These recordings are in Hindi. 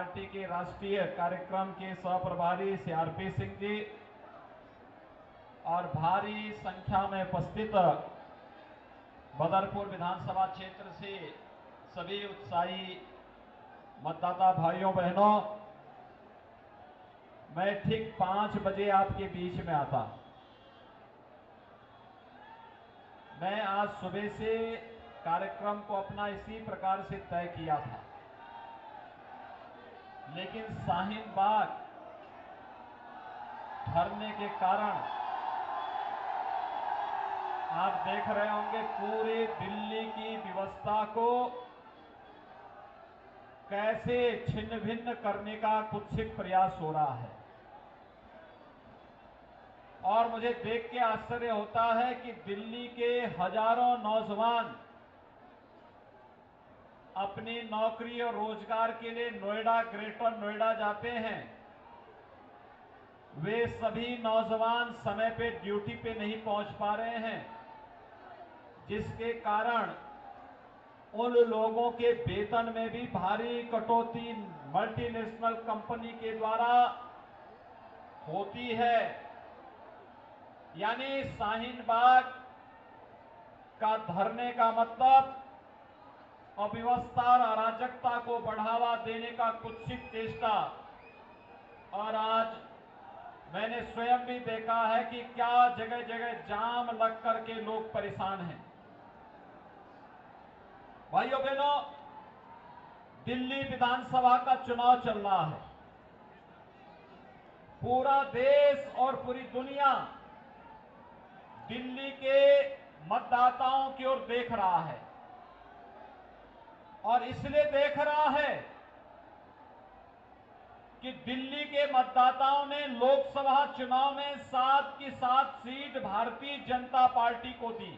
पार्टी के राष्ट्रीय कार्यक्रम के सह-प्रभारी CRP सिंह जी और भारी संख्या में उपस्थित बदरपुर विधानसभा क्षेत्र से सभी उत्साही मतदाता भाइयों बहनों, मैं ठीक 5 बजे आपके बीच में आता। मैं आज सुबह से कार्यक्रम को अपना इसी प्रकार से तय किया था, लेकिन शाहीन बाग धरने के कारण आप देख रहे होंगे पूरे दिल्ली की व्यवस्था को कैसे छिन्न भिन्न करने का कुत्सित प्रयास हो रहा है। और मुझे देख के आश्चर्य होता है कि दिल्ली के हजारों नौजवान अपनी नौकरी और रोजगार के लिए नोएडा, ग्रेटर नोएडा जाते हैं। वे सभी नौजवान समय पे ड्यूटी पे नहीं पहुंच पा रहे हैं, जिसके कारण उन लोगों के वेतन में भी भारी कटौती मल्टीनेशनल कंपनी के द्वारा होती है। यानी शाहीन बाग का धरने का मतलब अव्यवस्था और अराजकता को बढ़ावा देने का कुत्सित चेष्टा। और आज मैंने स्वयं भी देखा है कि क्या जगह जगह जाम लग करके लोग परेशान हैं। भाइयों बहनों, दिल्ली विधानसभा का चुनाव चल रहा है। पूरा देश और पूरी दुनिया दिल्ली के मतदाताओं की ओर देख रहा है, और इसलिए देख रहा है कि दिल्ली के मतदाताओं ने लोकसभा चुनाव में 7 की 7 सीट भारतीय जनता पार्टी को दी।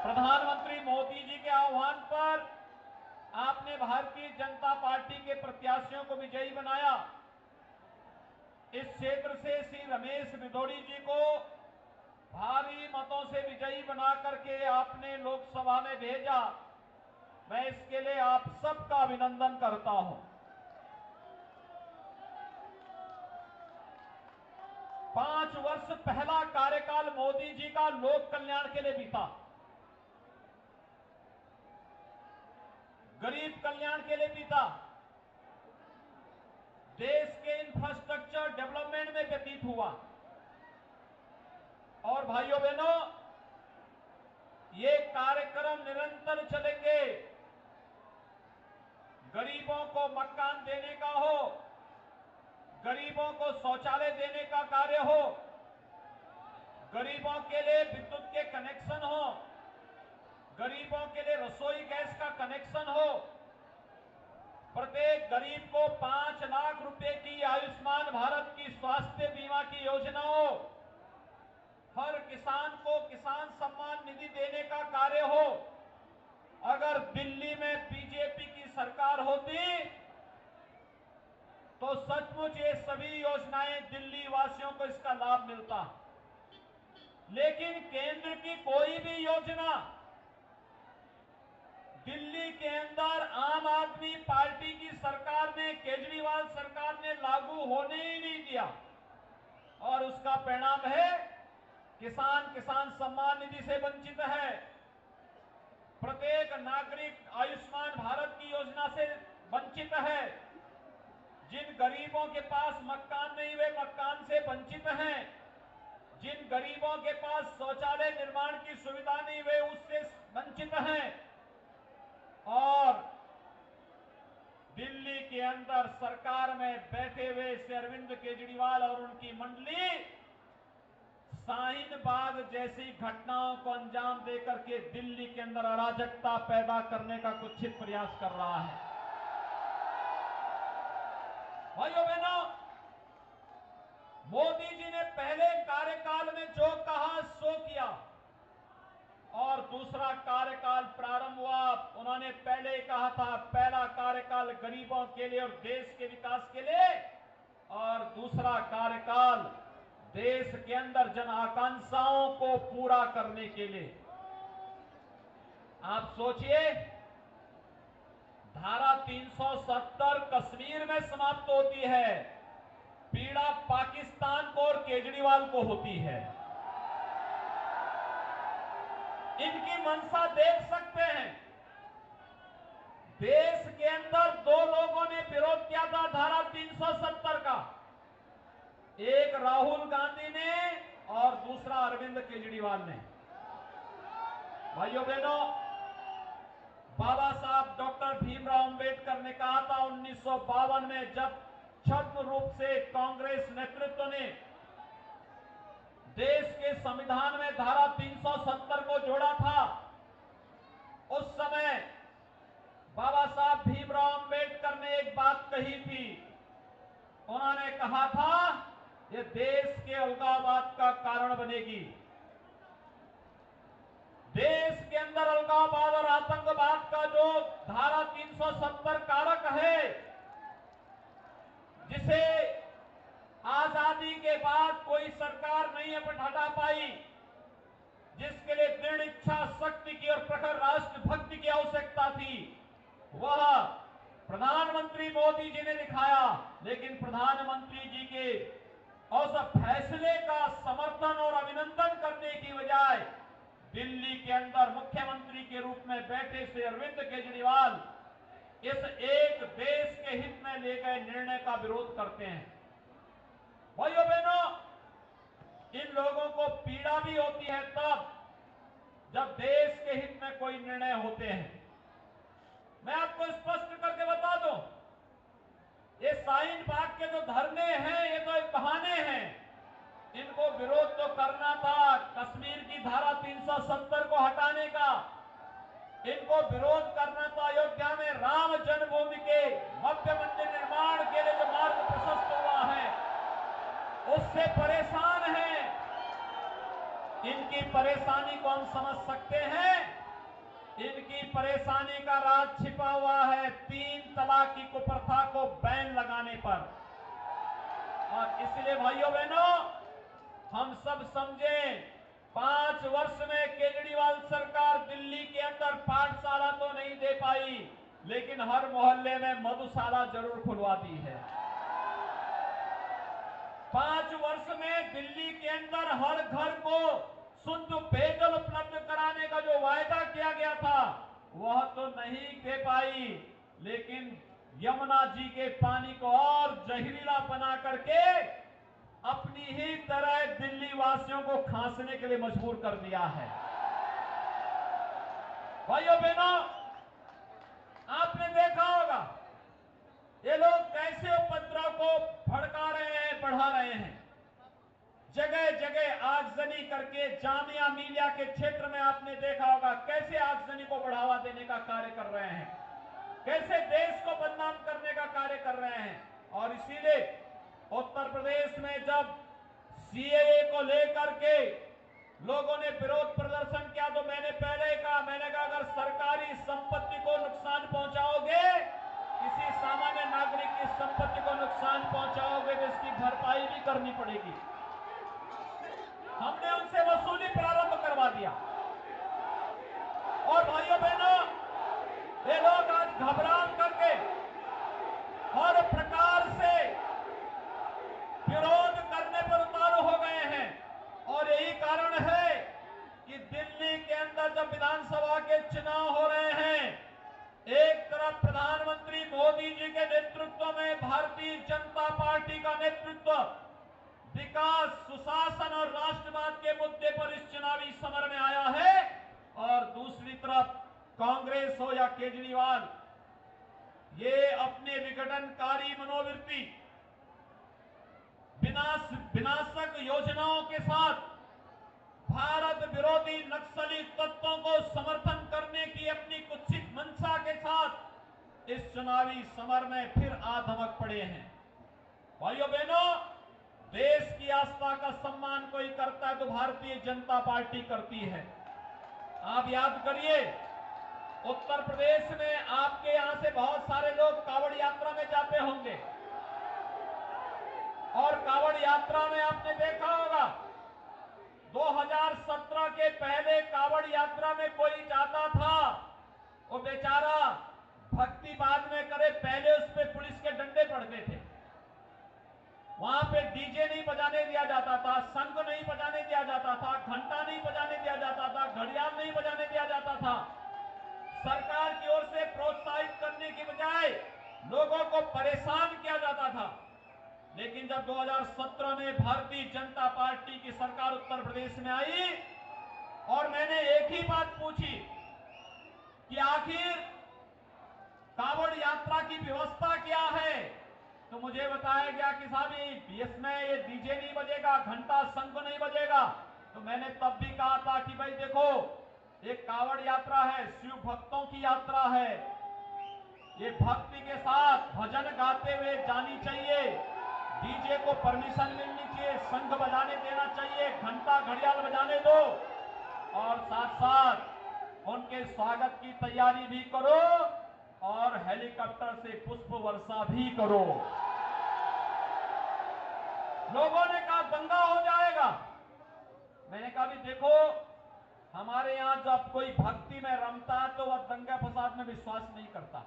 प्रधानमंत्री मोदी जी के आह्वान पर आपने भारतीय जनता पार्टी के प्रत्याशियों को विजयी बनाया। इस क्षेत्र से श्री रमेश भिदोड़ी जी को भारी मतों से विजयी बना करके आपने लोकसभा में भेजा। मैं इसके लिए आप सबका अभिनंदन करता हूं। 5 वर्ष पहला कार्यकाल मोदी जी का लोक कल्याण के लिए बीता, गरीब कल्याण के लिए बीता, देश के इंफ्रास्ट्रक्चर डेवलपमेंट में व्यतीत हुआ। और भाइयों बहनों, ये कार्यक्रम निरंतर चलेंगे। गरीबों को मकान देने का हो, गरीबों को शौचालय देने का कार्य हो, गरीबों के लिए विद्युत के कनेक्शन हो, गरीबों के लिए रसोई गैस का कनेक्शन हो, प्रत्येक गरीब को 5 लाख रुपए की आयुष्मान भारत की स्वास्थ्य बीमा की योजना हो, हर किसान को किसान सम्मान निधि देने का कार्य हो। अगर दिल्ली में बीजेपी की सरकार होती तो सचमुच ये सभी योजनाएं दिल्ली वासियों को इसका लाभ मिलता। लेकिन केंद्र की कोई भी योजना दिल्ली के अंदर आम आदमी पार्टी की सरकार ने, केजरीवाल सरकार ने लागू होने ही नहीं दिया। और उसका परिणाम है किसान किसान सम्मान निधि से वंचित है, प्रत्येक नागरिक आयुष्मान भारत की योजना से वंचित है, जिन गरीबों के पास मकान नहीं वे मकान से वंचित हैं, जिन गरीबों के पास शौचालय निर्माण की सुविधा नहीं वे उससे वंचित हैं। और दिल्ली के अंदर सरकार में बैठे हुए श्री अरविंद केजरीवाल और उनकी मंडली शाहीन बाग जैसी घटनाओं को अंजाम देकर के दिल्ली के अंदर अराजकता पैदा करने का कुत्सित प्रयास कर रहा है। भाइयों बहनों, मोदी जी ने पहले कार्यकाल में जो कहा सो किया, और दूसरा कार्यकाल प्रारंभ हुआ। उन्होंने पहले कहा था पहला कार्यकाल गरीबों के लिए और देश के विकास के लिए, और दूसरा कार्यकाल देश के अंदर जन आकांक्षाओं को पूरा करने के लिए। आप सोचिए, धारा 370 कश्मीर में समाप्त होती है, पीड़ा पाकिस्तान को और केजरीवाल को होती है। इनकी मंशा देख सकते हैं। देश के अंदर दो लोगों ने विरोध किया था धारा 370 का, एक राहुल गांधी ने और दूसरा अरविंद केजरीवाल ने। भाइयों बहनों, बाबा साहब डॉक्टर भीमराव अंबेडकर ने कहा था 1952 में, जब छद्म रूप से कांग्रेस नेतृत्व ने देश के संविधान में धारा 370 को जोड़ा था, उस समय बाबा साहब भीमराव अंबेडकर ने एक बात कही थी। उन्होंने कहा था यह देश के अलगाववाद का कारण बनेगी। देश के अंदर अलगाववाद और आतंकवाद का जो धारा 370 कारक है, जिसे आजादी के बाद कोई सरकार नहीं हटा पाई, जिसके लिए दृढ़ इच्छा शक्ति की और प्रखर राष्ट्रभक्ति की आवश्यकता थी, वह प्रधानमंत्री मोदी जी ने दिखाया। लेकिन प्रधानमंत्री जी के उस फैसले का समर्थन और अभिनंदन करने की बजाय दिल्ली के अंदर मुख्यमंत्री के रूप में बैठे श्री अरविंद केजरीवाल इस एक देश के हित में लिए गए निर्णय का विरोध करते हैं। भाइयों बहनों, इन लोगों को पीड़ा भी होती है तब जब देश के हित में कोई निर्णय होते हैं। मैं आपको स्पष्ट करके बता दूं, ये शाहीन बाग के जो धरने हैं, ये तो एक बहाने हैं। इनको विरोध तो करना था कश्मीर की धारा 370 को हटाने का, इनको विरोध करना था अयोध्या में राम जन्मभूमि के भव्य मंदिर निर्माण के लिए जो मार्ग प्रशस्त हुआ है, उससे परेशान हैं। इनकी परेशानी को हम समझ सकते हैं। इनकी परेशानी का राज छिपा हुआ है 3 तलाक की कुप्रथा को बैन लगाने पर। और इसलिए भाइयों बहनों, हम सब समझें, 5 वर्ष में केजरीवाल सरकार दिल्ली के अंदर पाठशाला तो नहीं दे पाई, लेकिन हर मोहल्ले में मधुशाला जरूर खुलवा दी है। 5 वर्ष में दिल्ली के अंदर हर घर को शुद्ध पेयजल उपलब्ध कराने का जो वायदा किया गया था, वह तो नहीं दे पाई, लेकिन यमुना जी के पानी को और जहरीला बना करके अपनी ही तरह दिल्ली वासियों को खांसने के लिए मजबूर कर दिया है। भाइयों बहनों, आपने देखा होगा ये लोग कैसे उपद्रव को भड़का रहे हैं, बढ़ा रहे हैं। जगह जगह आगजनी करके जामिया मिलिया के क्षेत्र में आपने देखा होगा कैसे आगजनी को बढ़ावा देने का कार्य कर रहे हैं, कैसे देश को बदनाम करने का कार्य कर रहे हैं। और इसीलिए उत्तर प्रदेश में जब सीएए को लेकर के लोगों ने विरोध प्रदर्शन किया, तो मैंने पहले कहा, अगर सरकारी संपत्ति को नुकसान पहुंचाओगे, किसी सामान्य नागरिक की संपत्ति को नुकसान पहुंचाओगे, तो इसकी भरपाई भी करनी पड़ेगी। हमने उनसे वसूली प्रारंभ करवा दिया। और भाइयों बहनों, ये लोग आज घबरा करके हर प्रकार से विरोध करने पर उतारू हो गए हैं। और यही कारण है कि दिल्ली के अंदर जब विधानसभा के चुनाव हो रहे हैं, एक तरफ प्रधानमंत्री मोदी जी के नेतृत्व में भारतीय जनता पार्टी का नेतृत्व विकास, सुशासन और राष्ट्रवाद के मुद्दे पर इस चुनावी समर में आया है, और दूसरी तरफ कांग्रेस हो या केजरीवाल, ये अपने विघटनकारी मनोवृत्ति, विनाशक योजनाओं के साथ भारत विरोधी नक्सली तत्वों को समर्थन करने की अपनी कुत्सित मंशा के साथ इस चुनावी समर में फिर आधमक पड़े हैं। भाइयों बहनों, देश की आस्था का सम्मान कोई करता है तो भारतीय जनता पार्टी करती है। आप याद करिए, उत्तर प्रदेश में आपके यहां से बहुत सारे लोग कांवड़ यात्रा में जाते होंगे, और कांवड़ यात्रा में आपने देखा होगा 2017 के पहले कांवड़ यात्रा में कोई जाता था, वो बेचारा भक्ति बाद में करे, पहले उस पे पुलिस के डंडे पड़ते थे। वहां पे डीजे नहीं बजाने दिया जाता था, शंख नहीं बजाने दिया जाता था, घंटा नहीं बजाने दिया जाता था, घड़ियाल नहीं बजाने दिया जाता था। सरकार की ओर से प्रोत्साहित करने की बजाय लोगों को परेशान किया जाता था। लेकिन जब 2017 में भारतीय जनता पार्टी की सरकार उत्तर प्रदेश में आई और मैंने एक ही बात पूछी कि आखिर कांवड़ यात्रा की व्यवस्था क्या है, तो मुझे बताया गया कि साहब इसमें ये डीजे नहीं बजेगा, घंटा शंख नहीं बजेगा। तो मैंने तब भी कहा था कि भाई देखो, एक कांवड़ यात्रा है, शिव भक्तों की यात्रा है, ये भक्ति के साथ भजन गाते हुए जानी चाहिए, डीजे को परमिशन मिलनी चाहिए, शंख बजाने देना चाहिए, घंटा घड़ियाल बजाने दो, और साथ साथ उनके स्वागत की तैयारी भी करो और हेलीकॉप्टर से पुष्प वर्षा भी करो। लोगों ने कहा दंगा हो जाएगा। मैंने कहा भी देखो, हमारे यहां जब कोई भक्ति में रमता है तो वह दंगा फसाद में विश्वास नहीं करता।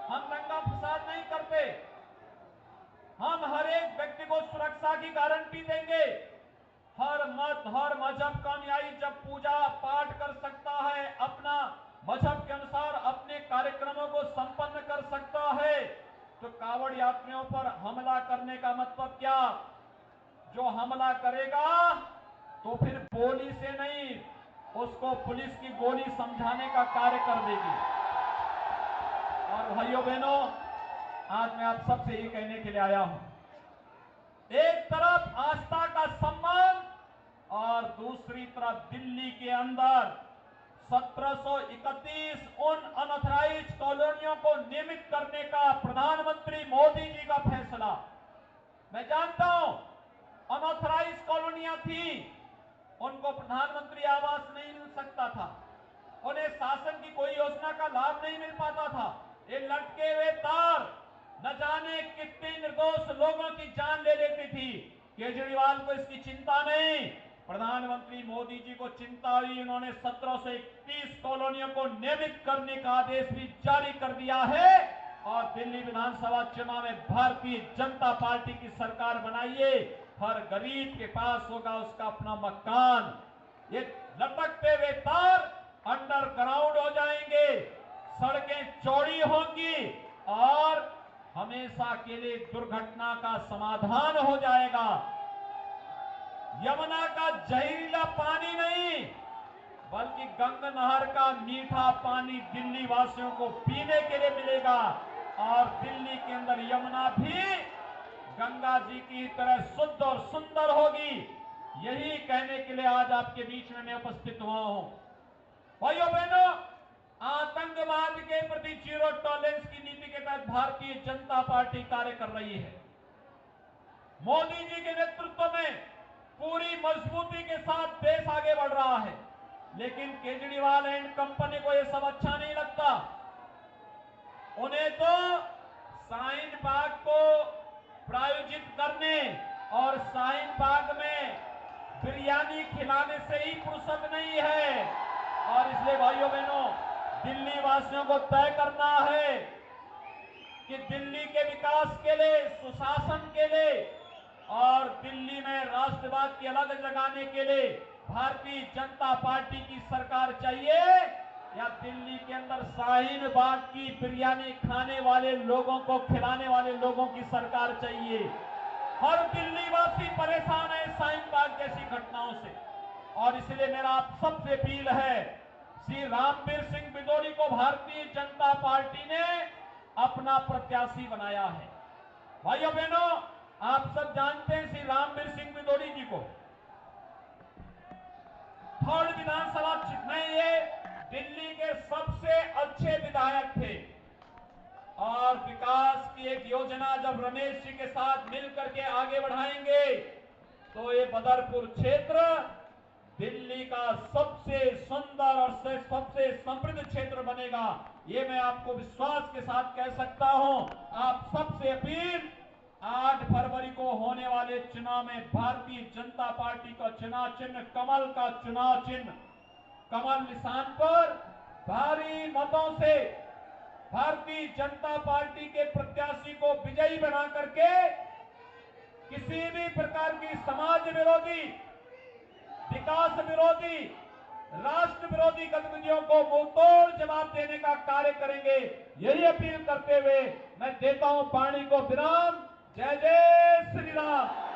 हम दंगा फसाद नहीं करते। हम हर एक व्यक्ति को सुरक्षा की गारंटी देंगे। हर मत, हर मजहब का अनुयायी जब पूजा पाठ कर सकता है, अपना मजहब के अनुसार अपने कार्यक्रमों को संपन्न कर सकता है, तो कांवड़ यात्रियों पर हमला करने का मतलब क्या? जो हमला करेगा तो फिर गोली से नहीं, उसको पुलिस की गोली समझाने का कार्य कर देगी। और भाइयों बहनों, आज मैं आप सबसे ये कहने के लिए आया हूं, एक तरफ आस्था का सम्मान और दूसरी तरफ दिल्ली के अंदर 1731 उन अनऑथराइज्ड कॉलोनियों को नियमित करने का प्रधानमंत्री मोदी जी का फैसला। मैं जानता हूं अनऑथराइज्ड कॉलोनियां थी, उनको प्रधानमंत्री आवास नहीं मिल सकता था, उन्हें शासन की कोई योजना का लाभ नहीं मिल पाता था। ये लटके हुए तार न जाने कितने निर्दोष लोगों की जान ले लेती थी। केजरीवाल को इसकी चिंता नहीं, प्रधानमंत्री मोदी जी को चिंता हुई। उन्होंने 1731 कॉलोनियों को नियमित करने का आदेश भी जारी कर दिया है और दिल्ली विधानसभा चुनाव में भारतीय जनता पार्टी की सरकार बनाइए। हर गरीब के पास होगा उसका अपना मकान। ये लटकते हुए तार अंडरग्राउंड हो जाएंगे, सड़कें चौड़ी होंगी और हमेशा के लिए दुर्घटना का समाधान हो जाएगा। यमुना का जहरीला पानी नहीं, बल्कि गंगा नहर का मीठा पानी दिल्ली वासियों को पीने के लिए मिलेगा और दिल्ली के अंदर यमुना भी गंगा जी की तरह शुद्ध और सुंदर होगी। यही कहने के लिए आज आपके बीच में मैं उपस्थित हुआ हूं। भाइयों बहनों, आतंकवाद के प्रति जीरो टॉलरेंस की नीति के तहत भारतीय जनता पार्टी कार्य कर रही है। मोदी जी के नेतृत्व में पूरी मजबूती के साथ देश आगे बढ़ रहा है, लेकिन केजरीवाल एंड कंपनी को यह सब अच्छा नहीं लगता। उन्हें तो शाहीन बाग को प्रायोजित करने और शाहीन बाग में बिरयानी खिलाने से ही फुर्सत नहीं है। और इसलिए भाइयों बहनों, दिल्ली वासियों को तय करना है कि दिल्ली के विकास के लिए, सुशासन के लिए और दिल्ली में राष्ट्रवाद की अलग जगाने के लिए भारतीय जनता पार्टी की सरकार चाहिए या दिल्ली के अंदर शाहीन बाग की बिरयानी खाने वाले लोगों को खिलाने वाले लोगों की सरकार चाहिए। हर दिल्ली वासी परेशान है शाहीन बाग जैसी घटनाओं से और इसलिए मेरा आप सबसे अपील है, श्री रामवीर सिंह बिदोड़ी को भारतीय जनता पार्टी ने अपना प्रत्याशी बनाया है। भाइयों बहनों, आप सब जानते हैं श्री रामवीर सिंह बिदोड़ी जी को। थर्ड विधानसभा में ये दिल्ली के सबसे अच्छे विधायक थे और विकास की एक योजना जब रमेश जी के साथ मिलकर के आगे बढ़ाएंगे तो ये बदरपुर क्षेत्र दिल्ली का सबसे सुंदर और सबसे समृद्ध क्षेत्र बनेगा। ये मैं आपको विश्वास के साथ कह सकता हूं। आप सबसे अपील, 8 फरवरी को होने वाले चुनाव में भारतीय जनता पार्टी का चुनाव चिन्ह कमल का चुनाव चिन्ह, कमल निशान पर भारी मतों से भारतीय जनता पार्टी के प्रत्याशी को विजयी बना करके किसी भी प्रकार की समाज विरोधी, विकास विरोधी, राष्ट्र विरोधी गतिविधियों को मुंहतोड़ जवाब देने का कार्य करेंगे। यही अपील करते हुए मैं देता हूं वाणी को विराम। जय जय श्री राम।